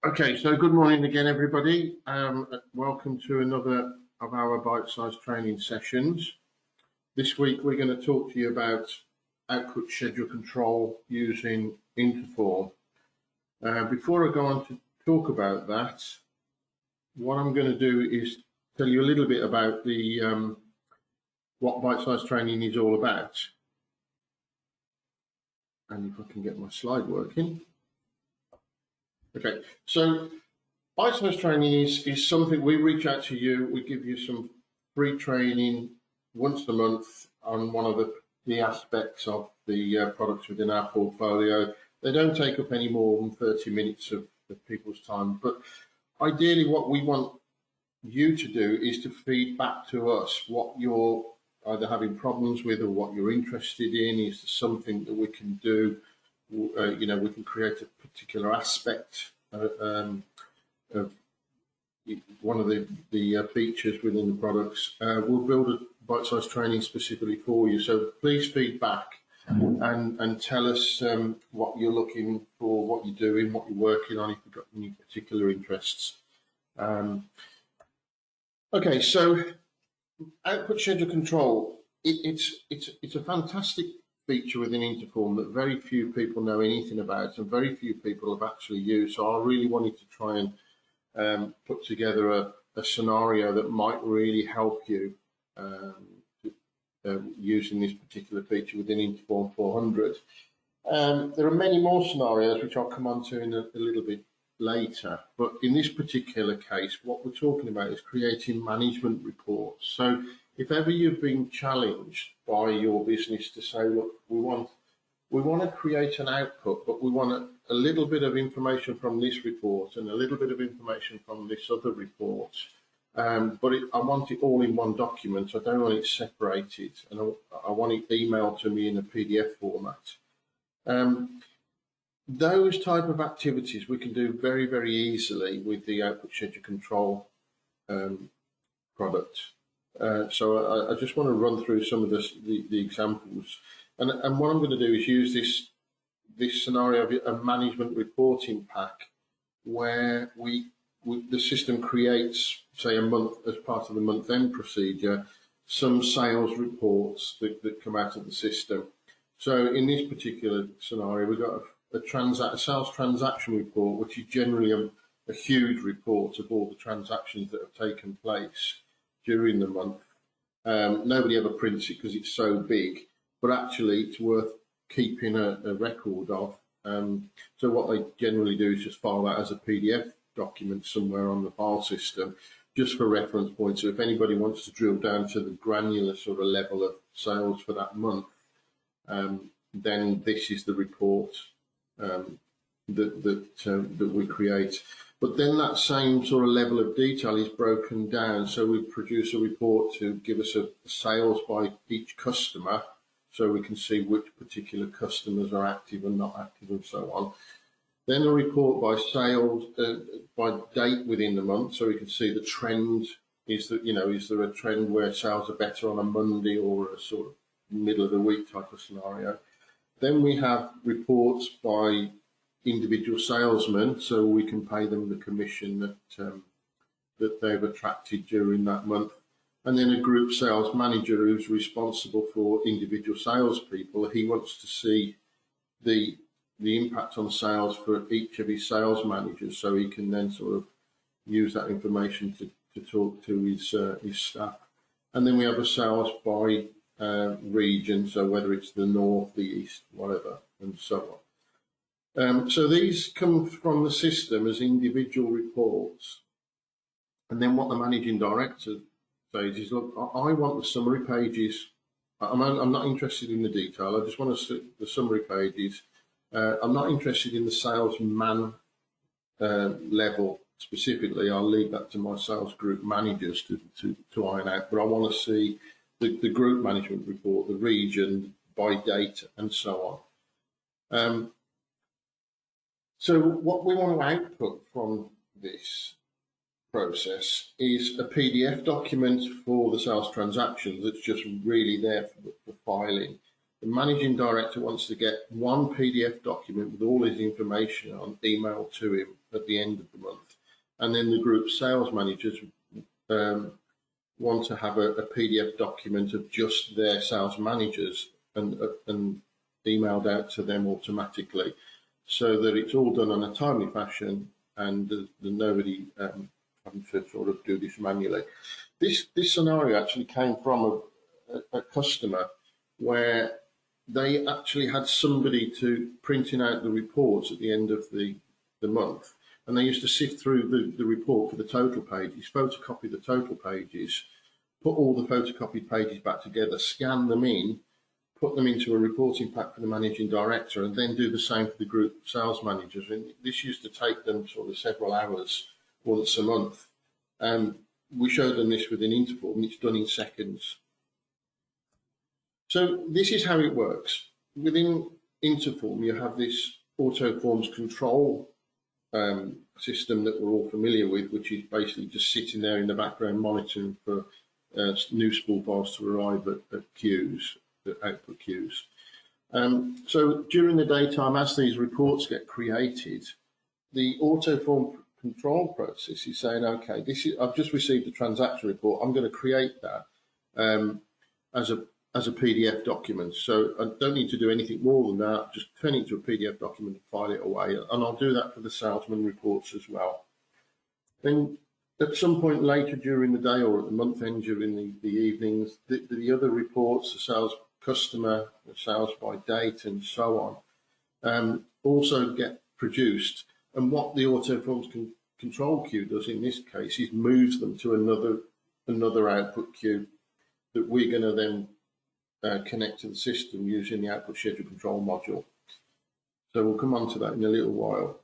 Okay, so good morning again, everybody. Welcome to another of our bite-sized training sessions. This week, we're going to talk to you about output schedule control using InterForm. Before I go on to talk about that, what I'm going to do is tell you a little bit about the what bite-sized training is all about. And if I can get my slide working. Okay, so Byte-sized training is something we reach out to you. We give you some free training once a month on one of the aspects of the products within our portfolio. They don't take up any more than 30 minutes of people's time. But ideally, what we want you to do is to feed back to us what you're either having problems with or what you're interested in. Is there something that we can do? We can create a particular aspect of one of the features within the products. We'll build a bite-sized training specifically for you. So please feed back and tell us what you're looking for, what you're doing, what you're working on, if you've got any particular interests. Okay, so output schedule control. It's a fantastic feature within InterForm that very few people know anything about and very few people have actually used. So I really wanted to try and put together a scenario that might really help you using this particular feature within InterForm400. There are many more scenarios which I'll come on to in a little bit later, but in this particular case, what we're talking about is creating management reports. So if ever you've been challenged by your business to say, look, we want to create an output, but we want a little bit of information from this report and a little bit of information from this other report, but I want it all in one document. I don't want it separated, and I want it emailed to me in a PDF format. Those type of activities we can do very, very easily with the output schedule control product. So I just want to run through some of the examples. And what I'm going to do is use this scenario of a management reporting pack where the system creates, say, a month as part of the month-end procedure, some sales reports that come out of the system. So in this particular scenario, we've got a sales transaction report, which is generally a huge report of all the transactions that have taken place during the month. Nobody ever prints it because it's so big, but actually it's worth keeping a record of. So what they generally do is just file that as a PDF document somewhere on the file system, just for reference points. So if anybody wants to drill down to the granular sort of level of sales for that month, then this is the report that we create. But then that same sort of level of detail is broken down. So we produce a report to give us a sales by each customer, so we can see which particular customers are active and not active and so on. Then a report by sales, by date within the month, so we can see the trend. Is there a trend where sales are better on a Monday or a sort of middle of the week type of scenario? Then we have reports by individual salesmen, so we can pay them the commission that they've attracted during that month. And then a group sales manager who's responsible for individual salespeople. He wants to see the impact on sales for each of his sales managers, so he can then sort of use that information to talk to his staff. And then we have a sales by region, so whether it's the north, the east, whatever, and so on. So these come from the system as individual reports. And then what the managing director says is, look, I want the summary pages. I'm not interested in the detail. I just want to see the summary pages. I'm not interested in the salesman level specifically. I'll leave that to my sales group managers to iron out. But I want to see the group management report, the region, by date, and so on. So what we want to output from this process is a PDF document for the sales transactions that's just really there for filing. The managing director wants to get one PDF document with all his information on emailed to him at the end of the month. And then the group sales managers want to have a PDF document of just their sales managers and emailed out to them automatically, so that it's all done in a timely fashion and there's nobody having to sort of do this manually. This scenario actually came from a customer where they actually had somebody to printing out the reports at the end of the month, and they used to sift through the report for the total pages, photocopy the total pages, put all the photocopied pages back together, scan them in, put them into a reporting pack for the managing director, and then do the same for the group sales managers. And this used to take them sort of several hours once a month. We showed them this within InterForm, and it's done in seconds. So this is how it works. Within InterForm, you have this AutoForms control system that we're all familiar with, which is basically just sitting there in the background monitoring for new spool files to arrive at queues, at output queues. So during the daytime, as these reports get created, the AutoForm control process is saying, okay, I've just received a transaction report. I'm going to create that as a PDF document. So I don't need to do anything more than that. Just turn it into a PDF document and file it away. And I'll do that for the salesman reports as well. Then at some point later during the day or at the month end during the evenings, the other reports, the sales customer, the sales by date and so on, also get produced. And what the AutoForms control queue does in this case is moves them to another output queue that we're going to then connect to the system using the output schedule control module. So we'll come on to that in a little while.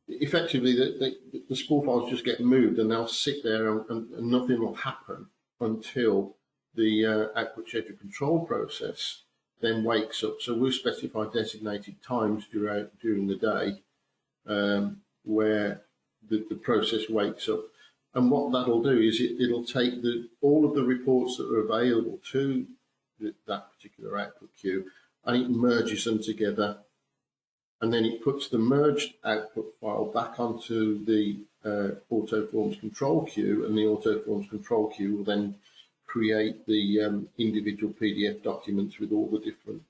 Effectively, the spool files just get moved and they'll sit there and nothing will happen until the output schedule control process then wakes up. So we'll specify designated times during the day where the process wakes up. And what that'll do is it'll take all of the reports that are available to that particular output queue, and it merges them together, and then it puts the merged output file back onto the AutoForms control queue, and the AutoForms control queue will then create the individual PDF documents with all the different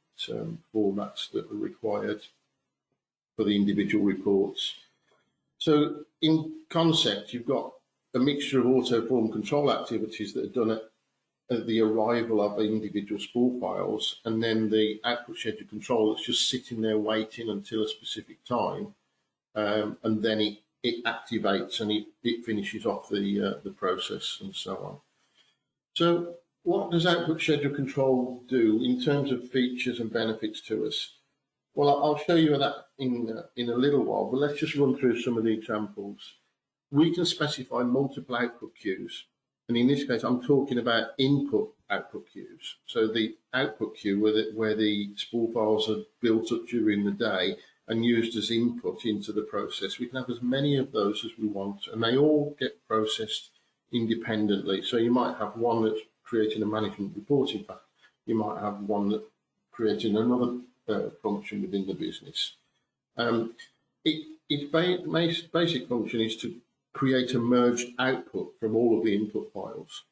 formats that are required for the individual reports. So in concept, you've got a mixture of AutoForm control activities that are done at the arrival of the individual spool files, and then the output schedule control that's just sitting there waiting until a specific time, and then it activates and it finishes off the process and so on. So what does output schedule control do in terms of features and benefits to us? Well, I'll show you that in a little while, but let's just run through some of the examples. We can specify multiple output queues. And in this case, I'm talking about input-output queues. So the output queue where the spool files are built up during the day and used as input into the process. We can have as many of those as we want, and they all get processed independently. So you might have one that's creating a management reporting pack. You might have one that's creating another function within the business. Its basic function is to create a merged output from all of the input files.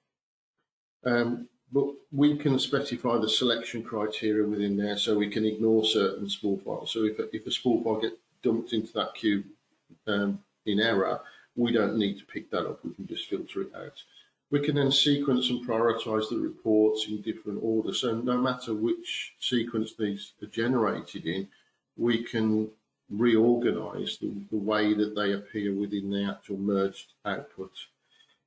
But we can specify the selection criteria within there, so we can ignore certain spool files. So if a spool file gets dumped into that queue in error, we don't need to pick that up, we can just filter it out. We can then sequence and prioritize the reports in different order. So no matter which sequence these are generated in, we can reorganize the way that they appear within the actual merged output.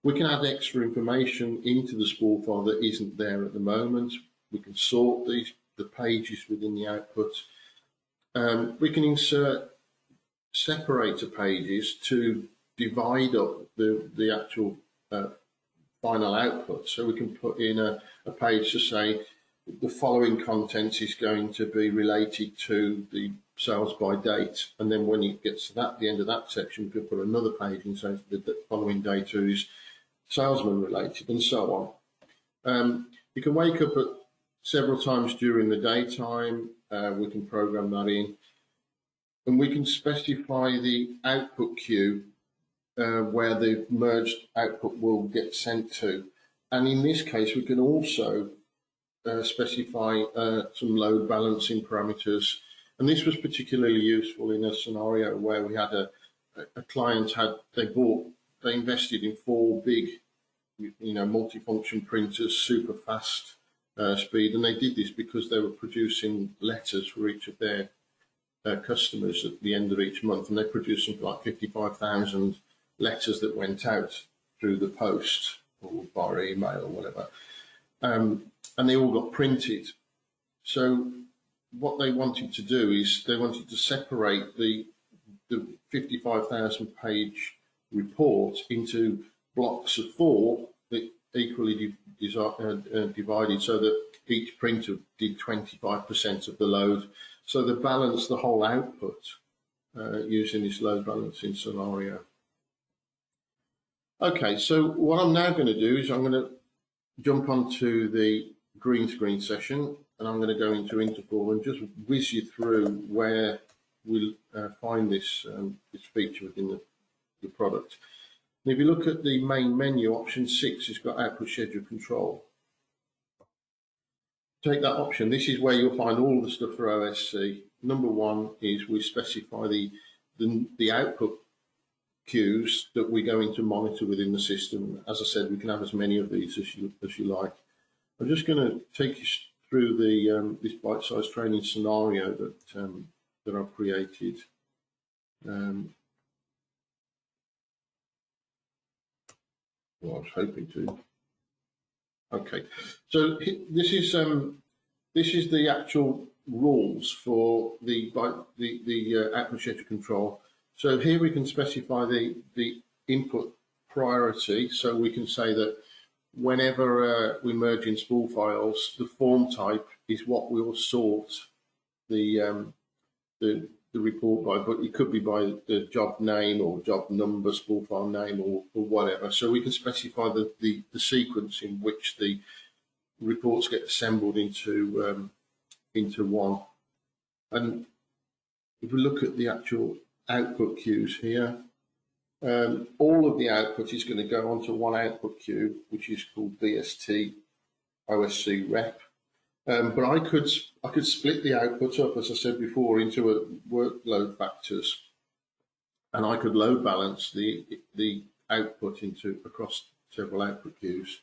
We can add extra information into the spool file that isn't there at the moment. We can sort the pages within the output. We can insert separator pages to divide up the actual final output. So we can put in a page to say the following content is going to be related to the sales by date, and then when it gets to the end of that section, we can put another page and say the following data is salesman related, and so on. You can wake up at several times during the daytime. We can program that in, and we can specify the output queue where the merged output will get sent to. And in this case, we can also specify some load balancing parameters. And this was particularly useful in a scenario where we had a client they invested in 4 big, multifunction printers, super fast speed, and they did this because they were producing letters for each of their customers at the end of each month, and they produced something like 55,000 letters that went out through the post or via email or whatever, and they all got printed. So what they wanted to do is they wanted to separate the 55,000 page report into blocks of 4 that equally divided, so that each printer did 25% of the load. So they balanced the whole output using this load balancing scenario. Okay, so what I'm now going to do is I'm going to jump onto the green screen session, and I'm going to go into InterForm and just whiz you through where we'll find this feature within the product. And if you look at the main menu, option 6 has got output schedule control. Take that option. This is where you'll find all the stuff for OSC. Number 1 is we specify the output queues that we're going to monitor within the system. As I said, we can have as many of these as you like. I'm just going to take you through this bite-sized training scenario that I've created. Well, I was hoping to. Okay, so this is the actual rules for the output schedule control. So here we can specify the input priority. So we can say that whenever we merge in spool files, the form type is what we will sort the report by, but it could be by the job name or job number, spool file name, or whatever. So we can specify the sequence in which the reports get assembled into one. And if we look at the actual output queues here, all of the output is going to go onto one output queue, which is called BST OSC rep. But I could split the output up, as I said before, into workload factors, and I could load balance the output across several output queues,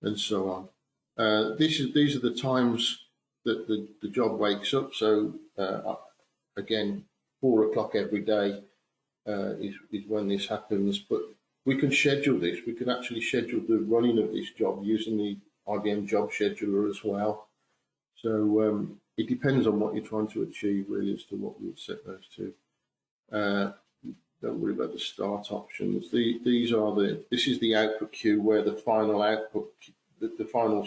and so on. These are the times that the job wakes up. So again, 4 o'clock every day is when this happens. But we can schedule this. We can actually schedule the running of this job using the IBM job scheduler as well. So it depends on what you're trying to achieve, really, as to what we would set those to. Don't worry about the start options. This is the output queue where the final output, the final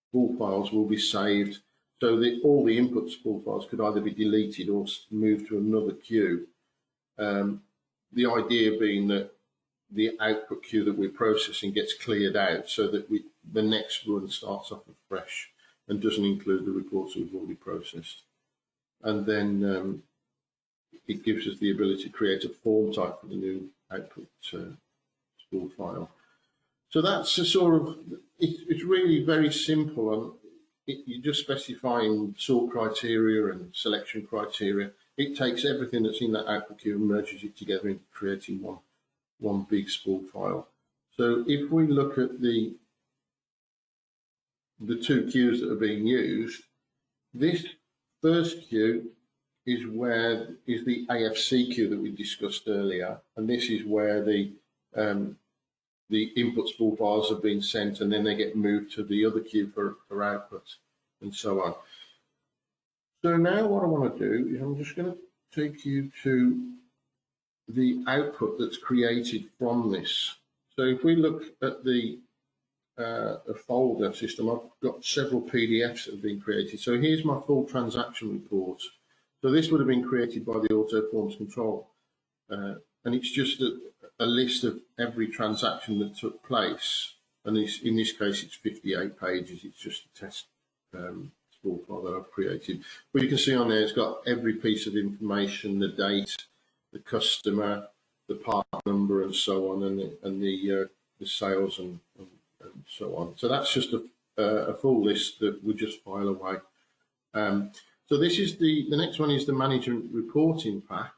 spool files will be saved. So all the input spool files could either be deleted or moved to another queue. The idea being that the output queue that we're processing gets cleared out, so that the next run starts off afresh and doesn't include the reports that we've already processed. And then it gives us the ability to create a form type for the new output spool file. So that's a sort of, it's really very simple, and you're just specifying sort criteria and selection criteria. It takes everything that's in that output queue and merges it together into creating one big spool file. So if we look at the 2 queues that are being used, this first queue is the AFC queue that we discussed earlier, and this is where the input spool files have been sent, and then they get moved to the other queue for output, and so on. So now what I want to do is I'm just going to take you to the output that's created from this. So if we look at the folder system, I've got several PDFs that have been created. So here's my full transaction report. So this would have been created by the auto forms control, and it's just a list of every transaction that took place. And in this case, it's 58 pages. It's just a spool file that I've created. But you can see on there it's got every piece of information, the date, the customer, the part number, and so on, and the sales and so on. So that's just a full list that we just file away. So this is the next one is the management reporting pack.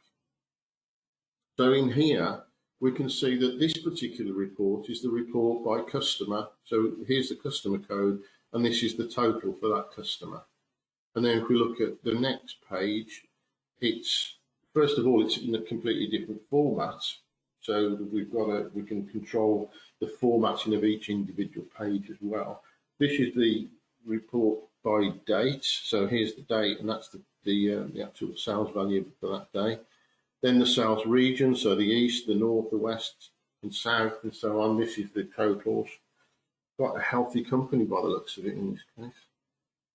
So in here we can see that this particular report is the report by customer. So here's the customer code, and this is the total for that customer. And then if we look at the next page, it's first of all it's in a completely different format. So we can control the formatting of each individual page as well. This is the report by date. So here's the date, and that's the actual sales value for that day. Then the sales region, so the east, the north, the west, and south, and so on. This is the totals. Quite a healthy company by the looks of it in this case.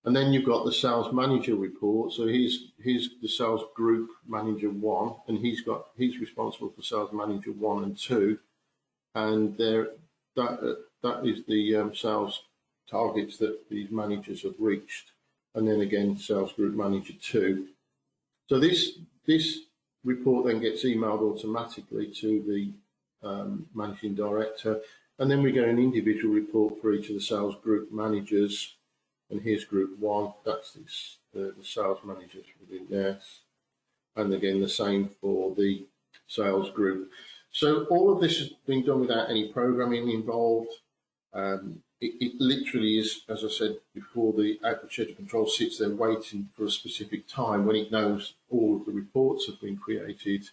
And then you've got the sales manager report. So here's the sales group manager 1, and he's responsible for sales manager 1 and 2, and that is the sales targets that these managers have reached. And then again, sales group manager 2. So this report then gets emailed automatically to the managing director, and then we get an individual report for each of the sales group managers. And here's group 1, that's the sales managers within there. And again, the same for the sales group. So all of this has been done without any programming involved. It literally is, as I said before, the output schedule control sits there waiting for a specific time when it knows all of the reports have been created,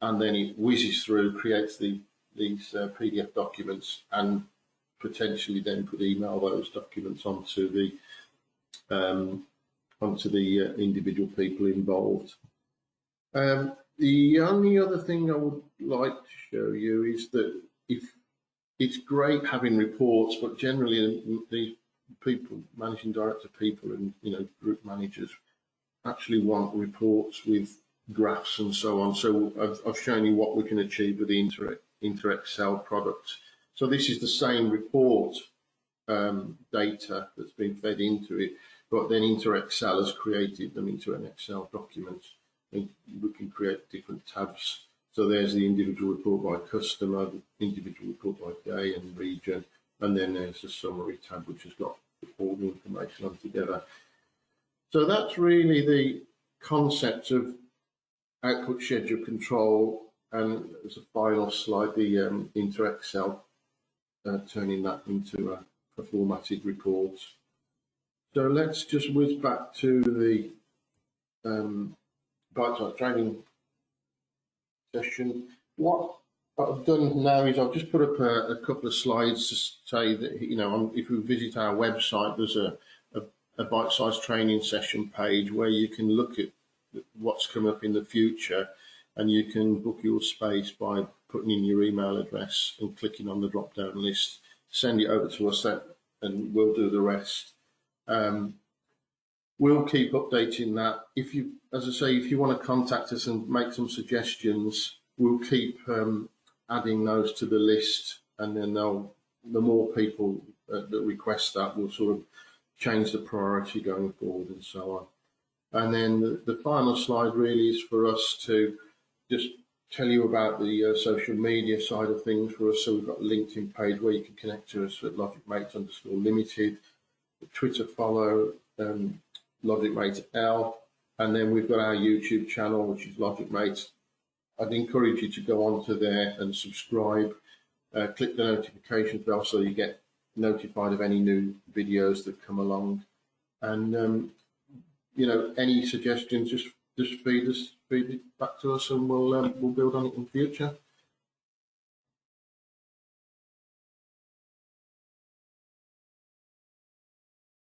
and then it whizzes through, creates these PDF documents, and potentially then could email those documents onto the individual people involved. The only other thing I would like to show you is that if it's great having reports, but generally the people, managing director people, and group managers actually want reports with graphs and so on. So I've shown you what we can achieve with the InterExcel product. So this is the same report data that's been fed into it, but then InterExcel has created them into an Excel document, and we can create different tabs. So there's the individual report by customer, the individual report by day and region, and then there's a summary tab which has got all the information on together. So that's really the concept of output schedule control, and as a final slide, the InterExcel, turning that into a formatted report. So let's just whiz back to the Byte Sized Training session. What I've done now is I've just put up a couple of slides to say that, if we visit our website, there's a Byte Sized Training Session page where you can look at what's come up in the future, and you can book your space by putting in your email address and clicking on the drop-down list. Send it over to us, and we'll do the rest. We'll keep updating that. As I say, if you want to contact us and make some suggestions, we'll keep adding those to the list, and then the more people that request that, will sort of change the priority going forward and so on. And then the final slide really is for us to just tell you about the social media side of things for us. So we've got a LinkedIn page where you can connect to us at LogicMate_Limited, the Twitter follow, LogicMate L, and then we've got our YouTube channel, which is LogicMate. I'd encourage you to go onto there and subscribe, click the notification bell so you get notified of any new videos that come along. And any suggestions, just feed it back to us, and we'll build on it in the future.